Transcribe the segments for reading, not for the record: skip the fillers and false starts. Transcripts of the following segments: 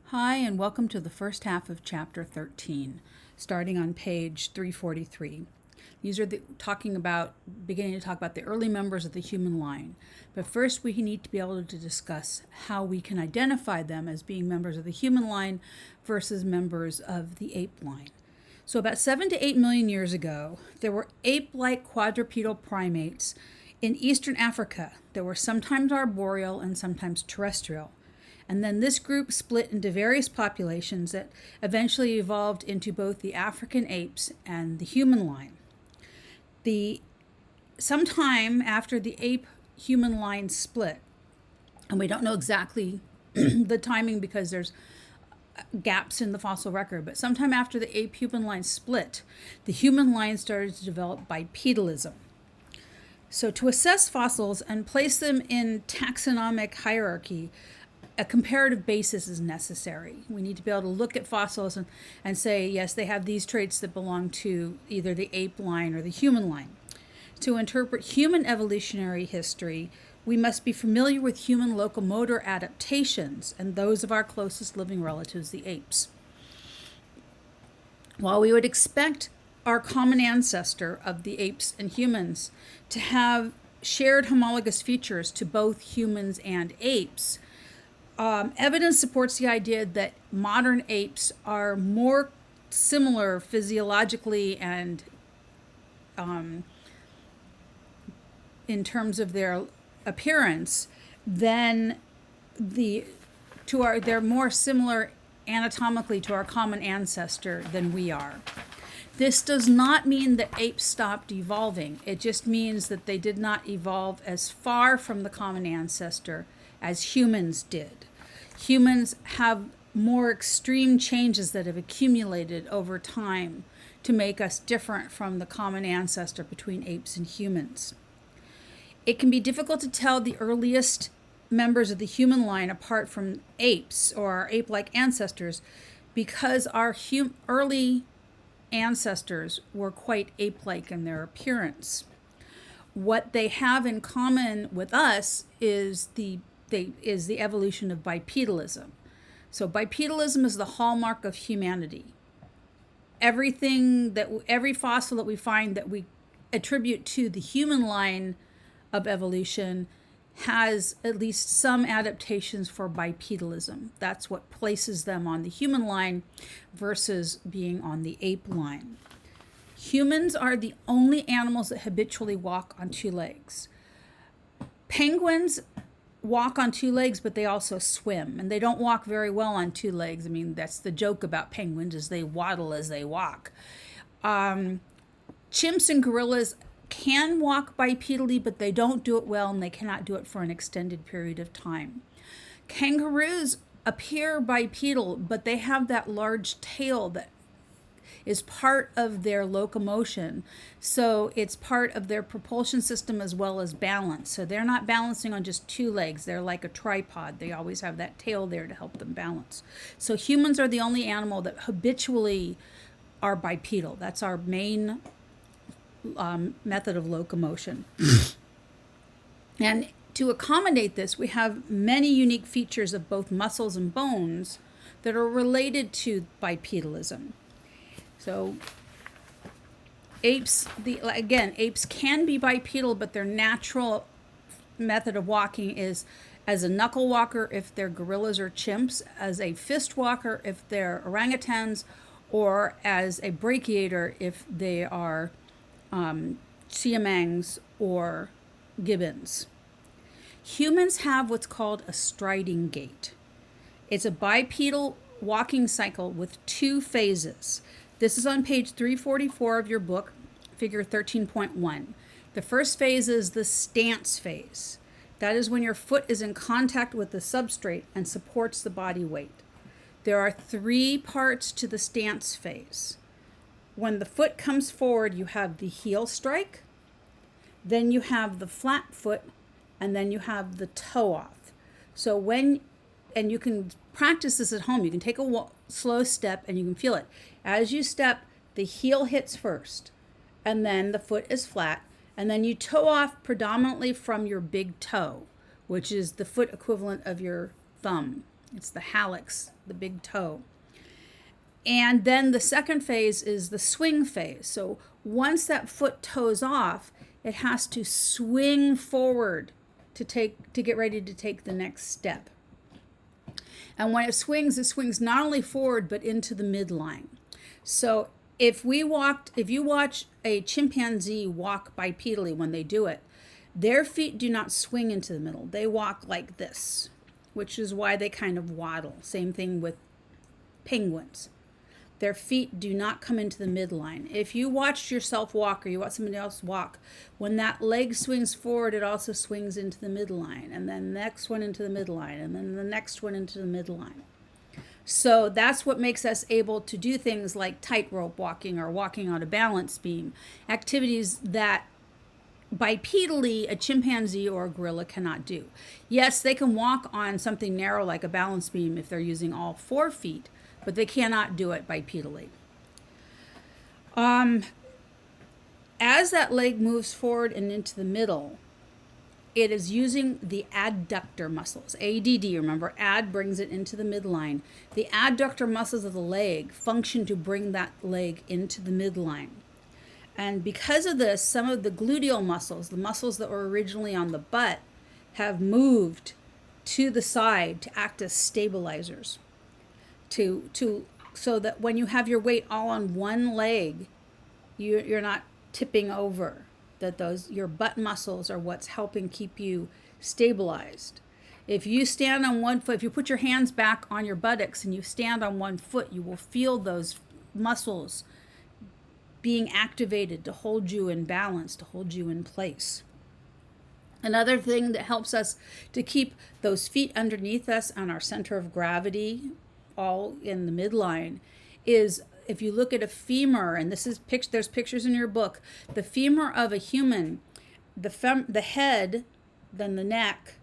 Hi, and welcome to the first half of Chapter 13, starting on page 343. These are beginning to talk about the early members of the human line. But first, we need to be able to discuss how we can identify them as being members of the human line versus members of the ape line. So, about 7 to 8 million years ago, there were ape-like quadrupedal primates in eastern Africa that were sometimes arboreal and sometimes terrestrial. And then this group split into various populations that eventually evolved into both the African apes and the human line. Sometime after the ape-human line split, and we don't know exactly the timing because there's gaps in the fossil record, but sometime after the ape-human line split, the human line started to develop bipedalism. So to assess fossils and place them in taxonomic hierarchy, a comparative basis is necessary. We need to be able to look at fossils and say, yes, they have these traits that belong to either the ape line or the human line. To interpret human evolutionary history, we must be familiar with human locomotor adaptations and those of our closest living relatives, the apes. While we would expect our common ancestor of the apes and humans to have shared homologous features to both humans and apes, evidence supports the idea that modern apes are more similar physiologically and in terms of their appearance than they're more similar anatomically to our common ancestor than we are. This does not mean that apes stopped evolving. It just means that they did not evolve as far from the common ancestor as humans did. Humans have more extreme changes that have accumulated over time to make us different from the common ancestor between apes and humans. It can be difficult to tell the earliest members of the human line apart from apes or our ape-like ancestors because our early ancestors were quite ape-like in their appearance. What they have in common with us is the evolution of bipedalism. So bipedalism is the hallmark of humanity. Every fossil that we find that we attribute to the human line of evolution has at least some adaptations for bipedalism. That's what places them on the human line versus being on the ape line. Humans are the only animals that habitually walk on two legs. Penguins walk on two legs, but they also swim, and they don't walk very well on two legs. I mean, that's the joke about penguins, is they waddle as they walk. Chimps and gorillas can walk bipedally, but they don't do it well, and they cannot do it for an extended period of time. Kangaroos appear bipedal, but they have that large tail that is part of their locomotion. So it's part of their propulsion system as well as balance. So they're not balancing on just two legs. They're like a tripod. They always have that tail there to help them balance. So humans are the only animal that habitually are bipedal. That's our main method of locomotion. And to accommodate this, we have many unique features of both muscles and bones that are related to bipedalism. So apes can be bipedal, but their natural method of walking is as a knuckle walker if they're gorillas or chimps, as a fist walker if they're orangutans, or as a brachiator if they are siamangs or gibbons. Humans have what's called a striding gait. It's a bipedal walking cycle with two phases. This is on page 344 of your book, figure 13.1. The first phase is the stance phase. That is when your foot is in contact with the substrate and supports the body weight. There are three parts to the stance phase. When the foot comes forward, you have the heel strike, then you have the flat foot, and then you have the toe off. And you can practice this at home. You can take a slow step and you can feel it. As you step, the heel hits first, and then the foot is flat, and then you toe off predominantly from your big toe, which is the foot equivalent of your thumb. It's the hallux, the big toe. And then the second phase is the swing phase. So once that foot toes off, it has to swing forward to get ready to take the next step. And when it swings not only forward but into the midline. So if you watch a chimpanzee walk bipedally when they do it, their feet do not swing into the middle. They walk like this, which is why they kind of waddle. Same thing with penguins. Their feet do not come into the midline. If you watched yourself walk or you watch somebody else walk, when that leg swings forward, it also swings into the midline, and then the next one into the midline, and then the next one into the midline. So that's what makes us able to do things like tightrope walking or walking on a balance beam, activities that bipedally a chimpanzee or a gorilla cannot do. Yes, they can walk on something narrow like a balance beam if they're using all 4 feet, but they cannot do it bipedally. As that leg moves forward and into the middle, it is using the adductor muscles. ADD, remember, add brings it into the midline. The adductor muscles of the leg function to bring that leg into the midline. And because of this, some of the gluteal muscles, the muscles that were originally on the butt, have moved to the side to act as stabilizers. So that when you have your weight all on one leg, you're not tipping over. That your butt muscles are what's helping keep you stabilized. If you stand on one foot, if you put your hands back on your buttocks and you stand on one foot, you will feel those muscles being activated to hold you in balance, to hold you in place. Another thing that helps us to keep those feet underneath us on our center of gravity, all in the midline, is if you look at a femur, and there's pictures in your book, the femur of a human, the head, then the neck,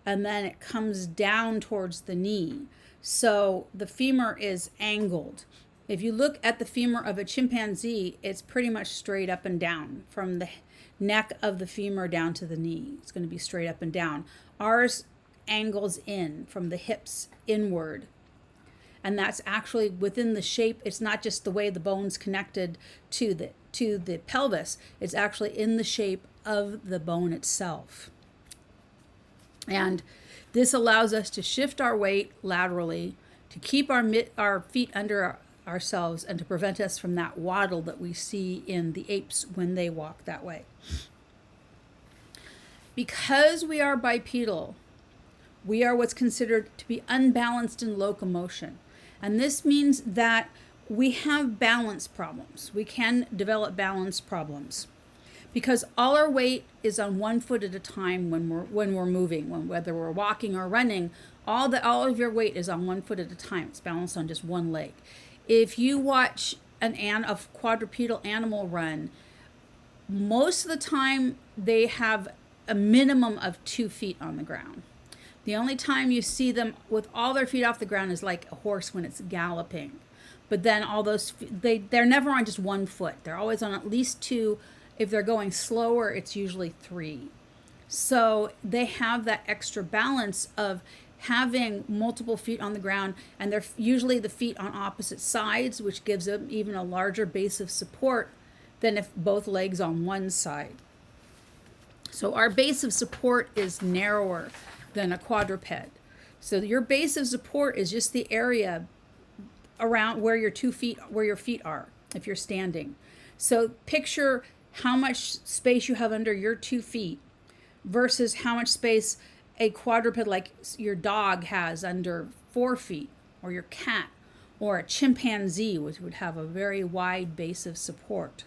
and then it comes down towards the knee. So the femur is angled. If you look at the femur of a chimpanzee, it's pretty much straight up and down from the neck of the femur down to the knee. It's going to be straight up and down. Ours angles in from the hips inward. And that's actually within the shape. It's not just the way the bone's connected to the pelvis. It's actually in the shape of the bone itself. And this allows us to shift our weight laterally, to keep our feet under ourselves, and to prevent us from that waddle that we see in the apes when they walk that way. Because we are bipedal, we are what's considered to be unbalanced in locomotion. And this means that we have balance problems. We can develop balance problems because all our weight is on one foot at a time when we're moving, whether we're walking or running. All of your weight is on one foot at a time. It's balanced on just one leg. If you watch a quadrupedal animal run, most of the time they have a minimum of 2 feet on the ground. The only time you see them with all their feet off the ground is like a horse when it's galloping. But then they're never on just 1 foot. They're always on at least 2. If they're going slower, it's usually 3. So they have that extra balance of having multiple feet on the ground, and they're usually the feet on opposite sides, which gives them even a larger base of support than if both legs on one side. So our base of support is narrower than a quadruped. So your base of support is just the area around where your feet are if you're standing. So picture how much space you have under your 2 feet versus how much space a quadruped like your dog has under 4 feet, or your cat, or a chimpanzee, which would have a very wide base of support.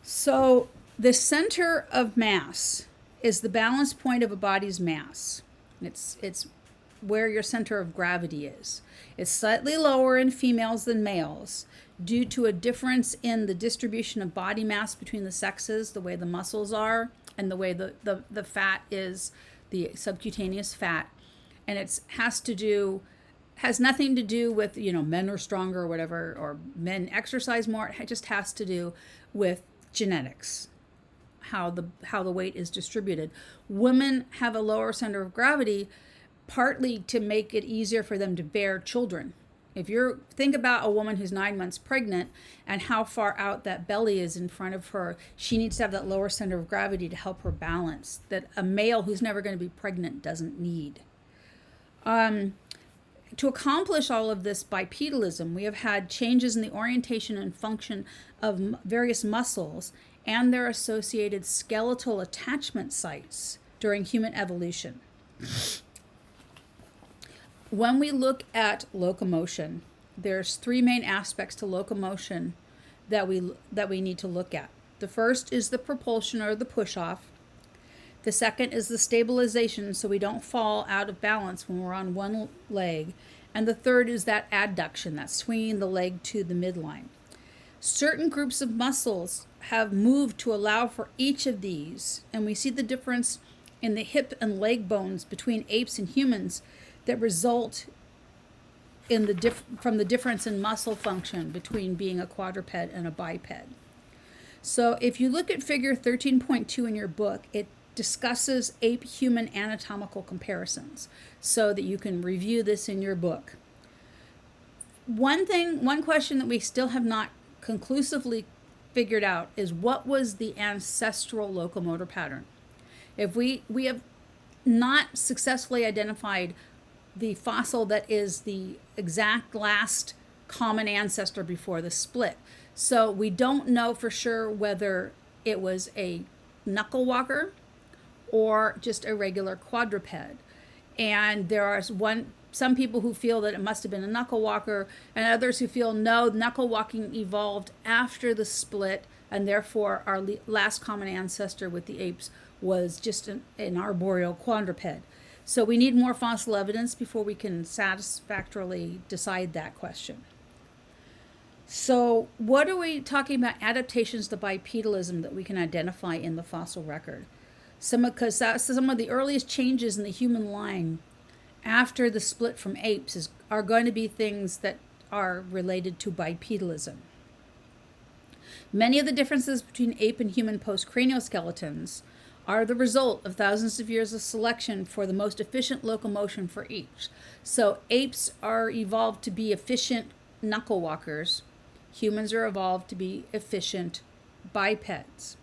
So the center of mass is the balance point of a body's mass. It's where your center of gravity is. It's slightly lower in females than males due to a difference in the distribution of body mass between the sexes, the way the muscles are, and the way the fat is, the subcutaneous fat. And it has nothing to do with, men are stronger or whatever, or men exercise more. It just has to do with genetics, how the weight is distributed. Women have a lower center of gravity partly to make it easier for them to bear children. If you think about a woman who's 9 months pregnant and how far out that belly is in front of her, she needs to have that lower center of gravity to help her balance that a male who's never going to be pregnant doesn't need. To accomplish all of this bipedalism, we have had changes in the orientation and function of various muscles and their associated skeletal attachment sites during human evolution. When we look at locomotion, there's three main aspects to locomotion that we need to look at. The first is the propulsion or the push-off. The second is the stabilization, so we don't fall out of balance when we're on one leg. And the third is that adduction, that swinging the leg to the midline. Certain groups of muscles have moved to allow for each of these, and we see the difference in the hip and leg bones between apes and humans that result in from the difference in muscle function between being a quadruped and a biped. So if you look at figure 13.2 in your book, it discusses ape-human anatomical comparisons so that you can review this in your book. One question that we still have not conclusively figured out is what was the ancestral locomotor pattern? If we have not successfully identified the fossil that is the exact last common ancestor before the split. So we don't know for sure whether it was a knuckle walker or just a regular quadruped. And there are some people who feel that it must have been a knuckle walker, and others who feel no, knuckle walking evolved after the split, and therefore our last common ancestor with the apes was just an arboreal quadruped. So we need more fossil evidence before we can satisfactorily decide that question. So what are we talking about adaptations to bipedalism that we can identify in the fossil record? Because some of the earliest changes in the human line after the split from apes are going to be things that are related to bipedalism. Many of the differences between ape and human postcranial skeletons are the result of thousands of years of selection for the most efficient locomotion for each. So apes are evolved to be efficient knuckle walkers. Humans are evolved to be efficient bipeds.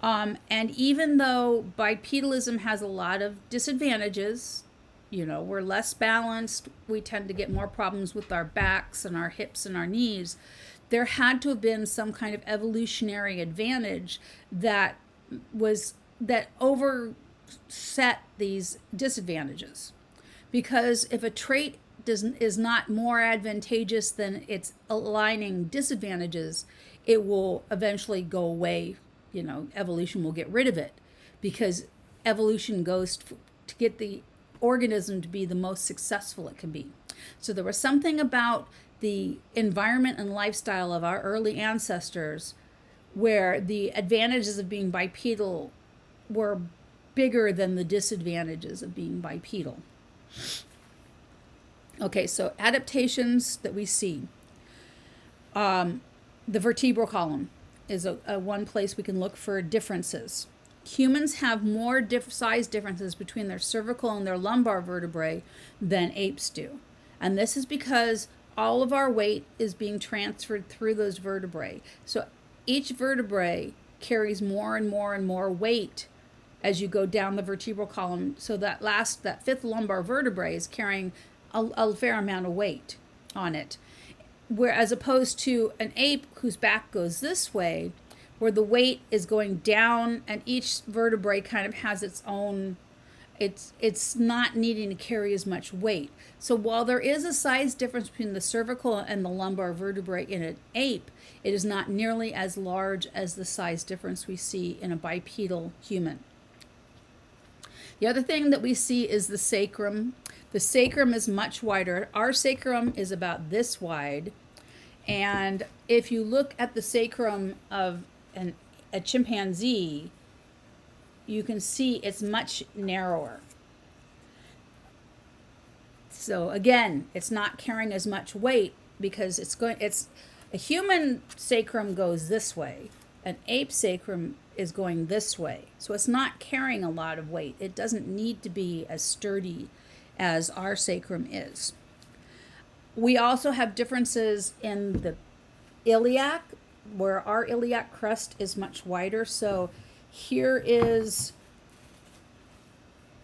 And even though bipedalism has a lot of disadvantages, we're less balanced, we tend to get more problems with our backs and our hips and our knees, there had to have been some kind of evolutionary advantage that overset these disadvantages. Because if a trait is not more advantageous than its aligning disadvantages, it will eventually go away. Evolution will get rid of it, because evolution goes to get the organism to be the most successful it can be. So there was something about the environment and lifestyle of our early ancestors where the advantages of being bipedal were bigger than the disadvantages of being bipedal. Okay, so adaptations that we see. The vertebral column is a one place we can look for differences. Humans have more size differences between their cervical and their lumbar vertebrae than apes do. And this is because all of our weight is being transferred through those vertebrae. So each vertebrae carries more and more and more weight as you go down the vertebral column. So that fifth lumbar vertebrae is carrying a fair amount of weight on it. Whereas opposed to an ape whose back goes this way, where the weight is going down and each vertebrae kind of has its own, it's not needing to carry as much weight. So while there is a size difference between the cervical and the lumbar vertebrae in an ape, it is not nearly as large as the size difference we see in a bipedal human. The other thing that we see is the sacrum. The sacrum is much wider. Our sacrum is about this wide. And if you look at the sacrum of a chimpanzee, you can see it's much narrower. So again, it's not carrying as much weight because a human sacrum goes this way. An ape sacrum is going this way. So it's not carrying a lot of weight. It doesn't need to be as sturdy as our sacrum is. We also have differences in the iliac, where our iliac crest is much wider. So here is,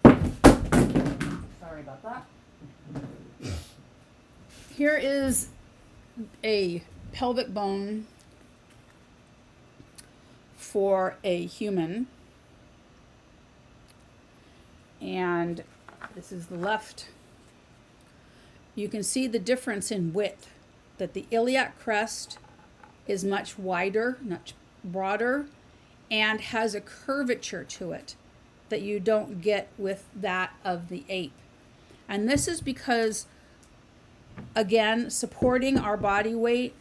sorry about that. Here is a pelvic bone for a human. And this is the left. You can see the difference in width, that the iliac crest is much wider, much broader, and has a curvature to it that you don't get with that of the ape. And this is because, again, supporting our body weight,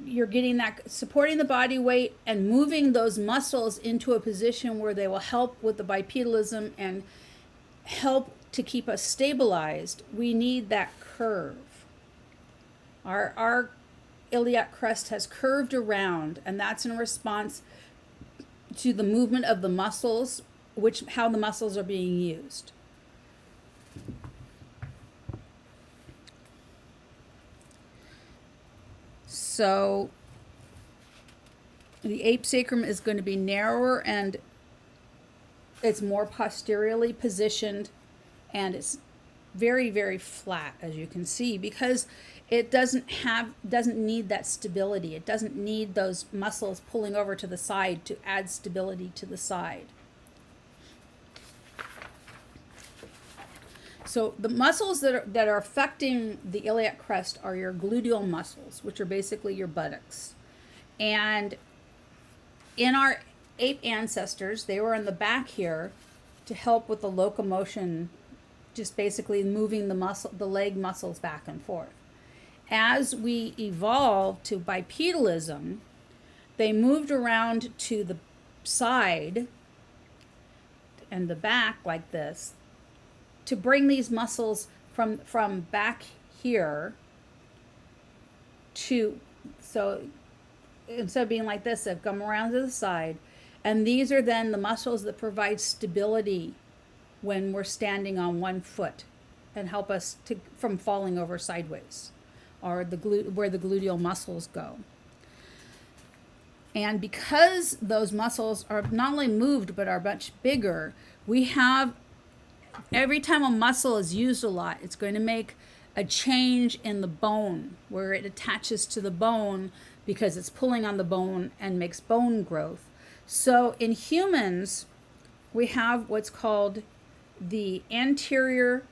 you're getting that supporting the body weight and moving those muscles into a position where they will help with the bipedalism and help to keep us stabilized. We need that curve. Our iliac crest has curved around, and that's in response to the movement of the muscles, how the muscles are being used. So the ape sacrum is going to be narrower, and it's more posteriorly positioned, and it's very, very flat, as you can see, because it doesn't need that stability. It doesn't need those muscles pulling over to the side to add stability to the side. So the muscles that are affecting the iliac crest are your gluteal muscles, which are basically your buttocks. And in our ape ancestors, they were in the back here to help with the locomotion, just basically moving the leg muscles back and forth. As we evolved to bipedalism, they moved around to the side and the back like this, to bring these muscles from back here to, so instead of being like this, they've come around to the side. And these are then the muscles that provide stability when we're standing on one foot and help us from falling over sideways, or where the gluteal muscles go. And because those muscles are not only moved but are much bigger, we have, every time a muscle is used a lot, it's going to make a change in the bone where it attaches to the bone because it's pulling on the bone and makes bone growth. So in humans, we have what's called the anterior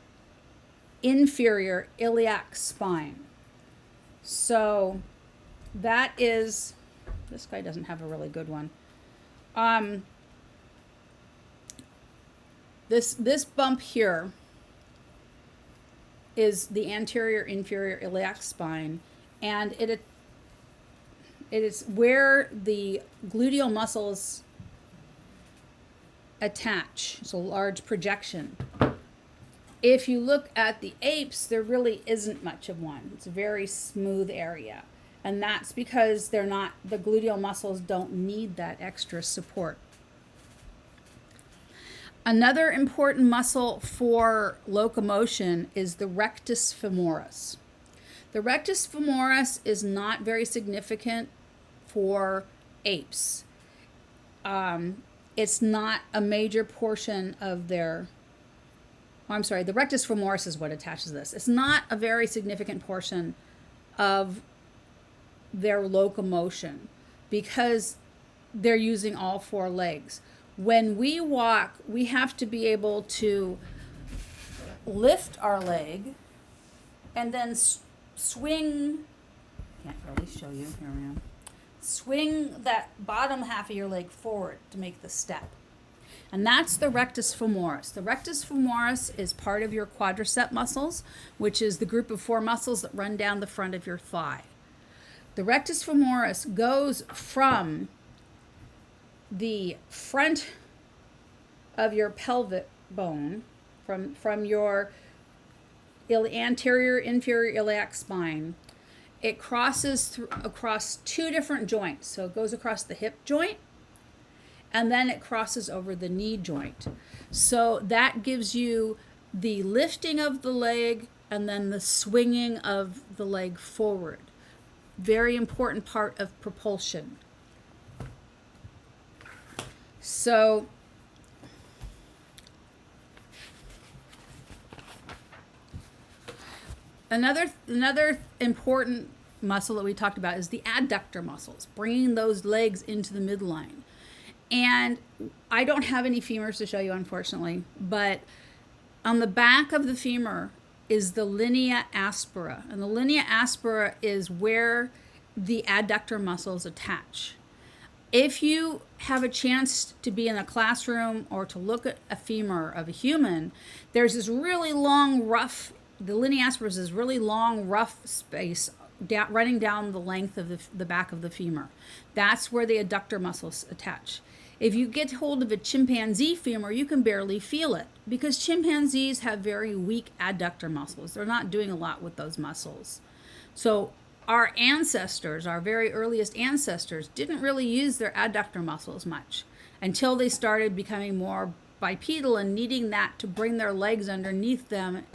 inferior iliac spine. So that is, this guy doesn't have a really good one. This bump here is the anterior inferior iliac spine, and it is where the gluteal muscles attach. It's a large projection. If you look at the apes, there really isn't much of one. It's a very smooth area, and that's because the gluteal muscles don't need that extra support. Another important muscle for locomotion is the rectus femoris. The rectus femoris is not very significant for apes. It's not a major portion of the rectus femoris is what attaches this. It's not a very significant portion of their locomotion because they're using all four legs. When we walk, we have to be able to lift our leg and then swing, can't really show you, here I am. Swing that bottom half of your leg forward to make the step. And that's the rectus femoris. The rectus femoris is part of your quadricep muscles, which is the group of four muscles that run down the front of your thigh. The rectus femoris goes from the front of your pelvic bone, from your anterior inferior iliac spine. It crosses across two different joints. So it goes across the hip joint, and then it crosses over the knee joint. So that gives you the lifting of the leg and then the swinging of the leg forward. Very important part of propulsion. So another important muscle that we talked about is the adductor muscles, bringing those legs into the midline. And I don't have any femurs to show you, unfortunately, but on the back of the femur is the linea aspera. And the linea aspera is where the adductor muscles attach. If you have a chance to be in a classroom or to look at a femur of a human, there's this really long, rough, the linea aspera is this really long, rough space running down the length of the back of the femur. That's where the adductor muscles attach. If you get hold of a chimpanzee femur, you can barely feel it because chimpanzees have very weak adductor muscles. They're not doing a lot with those muscles. So our ancestors, our very earliest ancestors, didn't really use their adductor muscles much until they started becoming more bipedal and needing that to bring their legs underneath them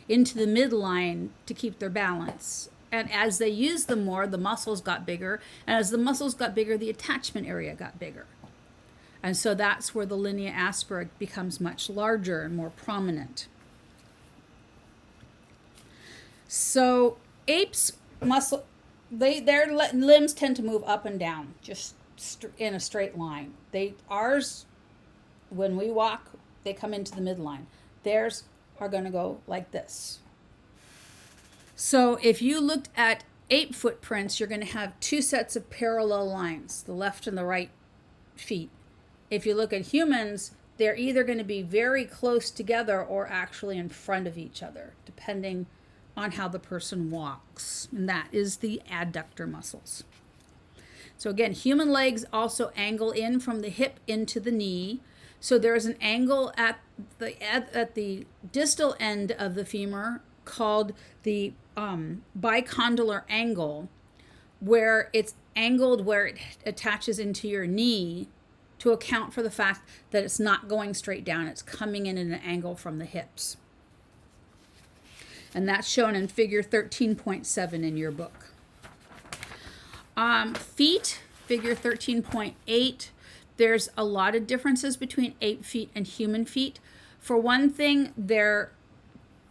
into the midline to keep their balance. And as they used them more, the muscles got bigger. And as the muscles got bigger, the attachment area got bigger. And so that's where the linea aspera becomes much larger and more prominent. So apes muscle, their limbs tend to move up and down, just in a straight line. Ours, when we walk, they come into the midline. Theirs are going to go like this. So if you looked at ape footprints, you're going to have two sets of parallel lines, the left and the right feet. If you look at humans, they're either going to be very close together or actually in front of each other, depending on how the person walks. And that is the adductor muscles. So again, human legs also angle in from the hip into the knee. So there's an angle at the distal end of the femur called the bicondylar angle, where it's angled where it attaches into your knee to account for the fact that it's not going straight down. It's coming in an angle from the hips. And that's shown in figure 13.7 in your book. Feet, figure 13.8. There's a lot of differences between ape feet and human feet. For one thing, their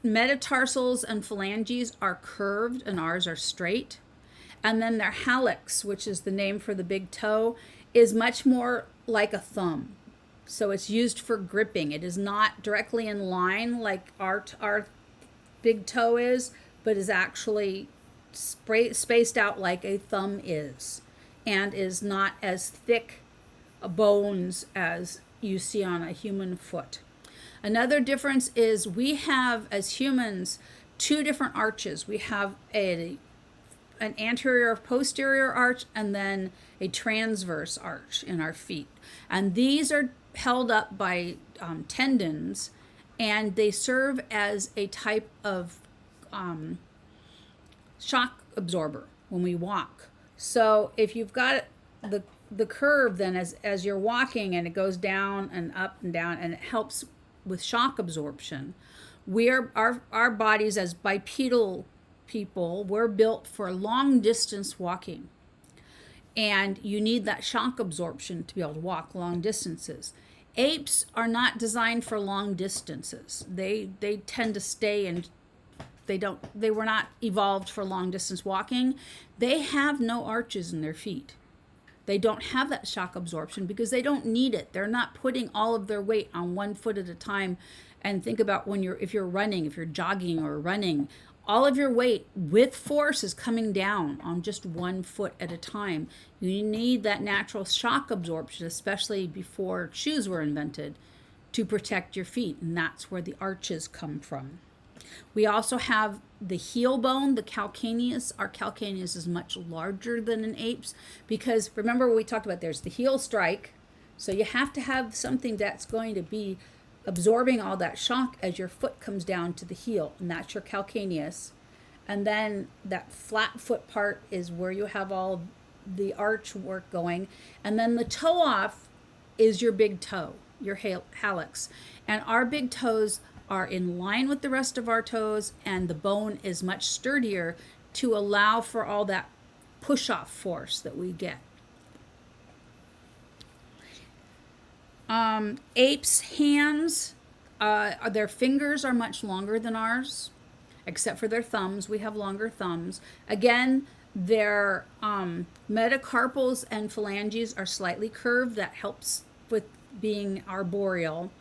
metatarsals and phalanges are curved and ours are straight. And then their hallux, which is the name for the big toe, is much more like a thumb. So it's used for gripping. It is not directly in line like our big toe is, but is actually spaced out like a thumb is, and is not as thick bones as you see on a human foot. Another difference is we have, as humans, two different arches. We have an anterior posterior arch and then a transverse arch in our feet. And these are held up by tendons, and they serve as a type of shock absorber when we walk. So if you've got the curve, then as you're walking and it goes down and up and down, and it helps with shock absorption. Our bodies as bipedal people, we're built for long distance walking, and you need that shock absorption to be able to walk long distances. Apes are not designed for long distances. They tend to stay, and they were not evolved for long distance walking. They have no arches in their feet. They don't have that shock absorption because they don't need it. They're not putting all of their weight on one foot at a time. And think about if you're running, if you're jogging or running, all of your weight with force is coming down on just one foot at a time. You need that natural shock absorption, especially before shoes were invented, to protect your feet. And that's where the arches come from. We also have the heel bone, the calcaneus. Our calcaneus is much larger than an ape's because remember what we talked about, there's the heel strike. So you have to have something that's going to be absorbing all that shock as your foot comes down to the heel, and that's your calcaneus. And then that flat foot part is where you have all the arch work going. And then the toe off is your big toe, your hallux. And our big toes are in line with the rest of our toes, and the bone is much sturdier to allow for all that push-off force that we get. Apes' hands, their fingers are much longer than ours, except for their thumbs. We have longer thumbs. Again, their metacarpals and phalanges are slightly curved. That helps with being arboreal.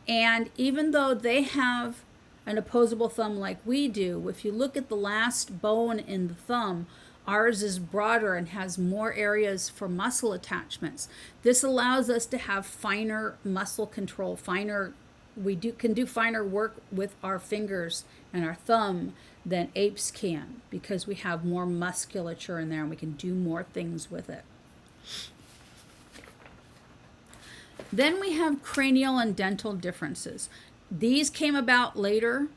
And even though they have an opposable thumb like we do, if you look at the last bone in the thumb, ours is broader and has more areas for muscle attachments. This allows us to have finer muscle control, can do finer work with our fingers and our thumb than apes can, because we have more musculature in there and we can do more things with it. Then we have cranial and dental differences. These came about later,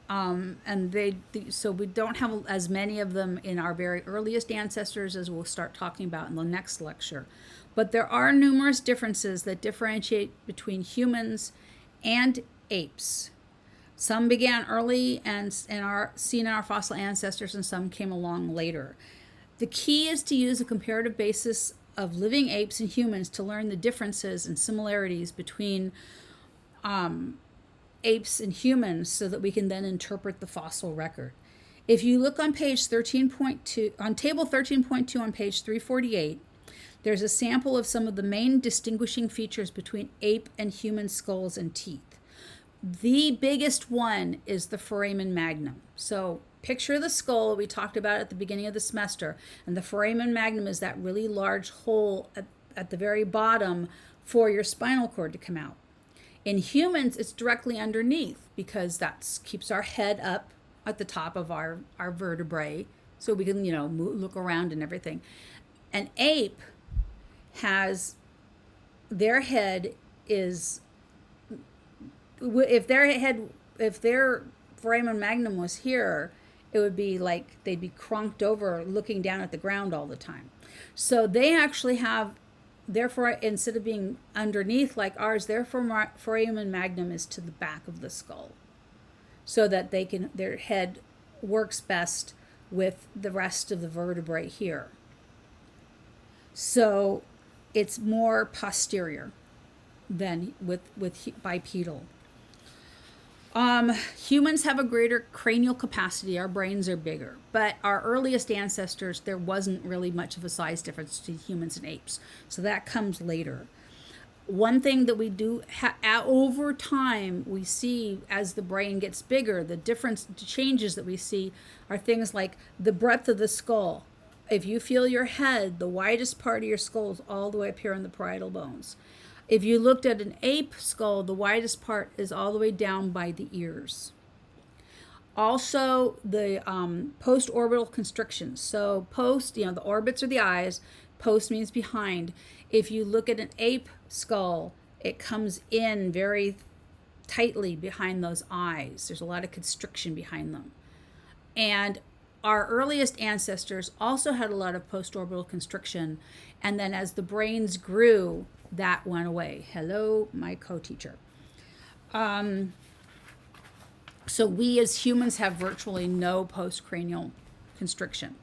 so we don't have as many of them in our very earliest ancestors, as we'll start talking about in the next lecture. But there are numerous differences that differentiate between humans and apes. Some began early and are seen in our fossil ancestors, and some came along later. The key is to use a comparative basis of living apes and humans to learn the differences and similarities between apes and humans, so that we can then interpret the fossil record. If you look on page 13.2, on table 13.2 on page 348, there's a sample of some of the main distinguishing features between ape and human skulls and teeth. The biggest one is the foramen magnum. So picture the skull we talked about at the beginning of the semester, and the foramen magnum is that really large hole at the very bottom for your spinal cord to come out. In humans, it's directly underneath, because that keeps our head up at the top of our vertebrae, so we can, look around and everything. An ape has, their head is, if their foramen magnum was here, it would be like they'd be crunked over looking down at the ground all the time. So they actually have, therefore, instead of being underneath like ours, their foramen magnum is to the back of the skull, so that their head works best with the rest of the vertebrae here. So it's more posterior than with bipedal. Humans have a greater cranial capacity. Our brains are bigger, but our earliest ancestors, there wasn't really much of a size difference between humans and apes. So that comes later. One thing that we do over time, we see as the brain gets bigger, the changes that we see are things like the breadth of the skull. If you feel your head, the widest part of your skull is all the way up here in the parietal bones. If you looked at an ape skull, the widest part is all the way down by the ears. Also, the post-orbital constrictions. So post, the orbits are the eyes. Post means behind. If you look at an ape skull, it comes in very tightly behind those eyes. There's a lot of constriction behind them. And our earliest ancestors also had a lot of post-orbital constriction. And then as the brains grew, that went away. Hello, my co-teacher. So we as humans have virtually no postcranial constriction.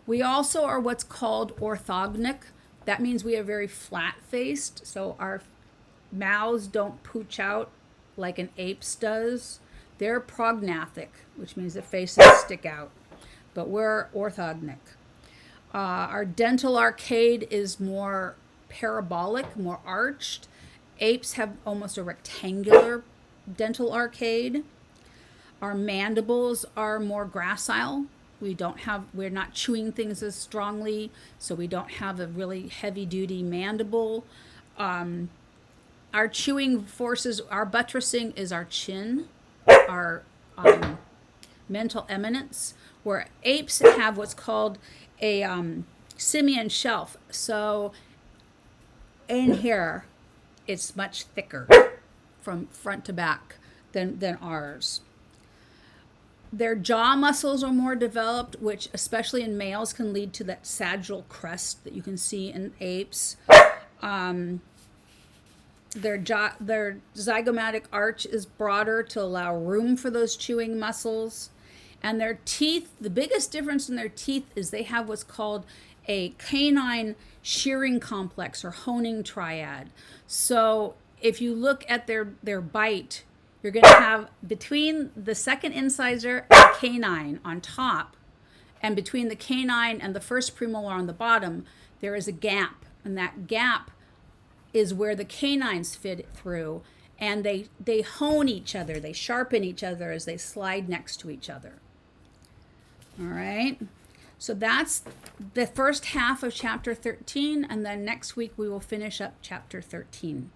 We also are what's called orthognic. That means we are very flat-faced, so our mouths don't pooch out like an ape's does. They're prognathic, which means the faces stick out, but we're orthognic. Our dental arcade is more parabolic, more arched. Apes have almost a rectangular dental arcade. Our mandibles are more gracile. We're not chewing things as strongly, so we don't have a really heavy-duty mandible. Our chewing forces, our buttressing is our chin, our mental eminence, where apes have what's called a simian shelf. So in here, it's much thicker from front to back than ours. Their jaw muscles are more developed, which especially in males can lead to that sagittal crest that you can see in apes. Their zygomatic arch is broader to allow room for those chewing muscles. And their teeth, the biggest difference in their teeth is they have what's called a canine shearing complex or honing triad. So if you look at their bite, you're going to have between the second incisor and the canine on top, and between the canine and the first premolar on the bottom, there is a gap. And that gap is where the canines fit through, and they hone each other, they sharpen each other as they slide next to each other. All right, so that's the first half of chapter 13, and then next week we will finish up chapter 13.